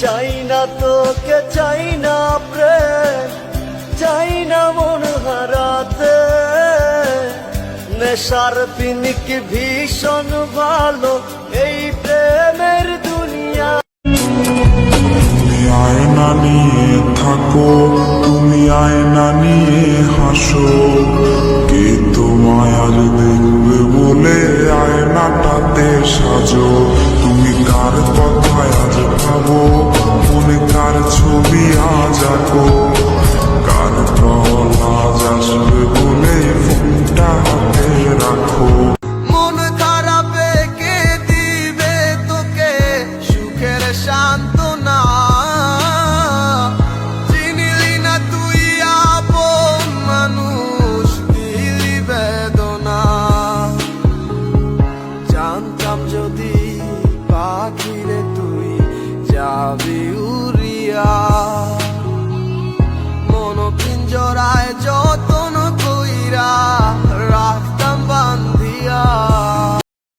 চাই না তোকে, চাই না প্রেম, চাই না মন হারাতে। নেশার পিনিক ভীষণ ভালো এই প্রেমের দুনিয়া। তুমি আয়না নিয়ে থাকো, তুমি আয়না নিয়ে হাসো, কে তোমায় আজ দেখবে বলে আয়নাটাতে সাজো। তুমি কার কথায় আজ ভাবো, মনে কার ছবি আজ আঁকো, কার কল আজ আসবে বলে ফোনটা হাতে রাখো। মন খারাপে কে দিবে তোকে সুখের সান্ত্বনা, চিনিলি না তুই আপন মানুষ, দিলি বেদনা। জানতাম যদি পাখিরে তুই যাবি উড়িয়া, মন পিঞ্জরায়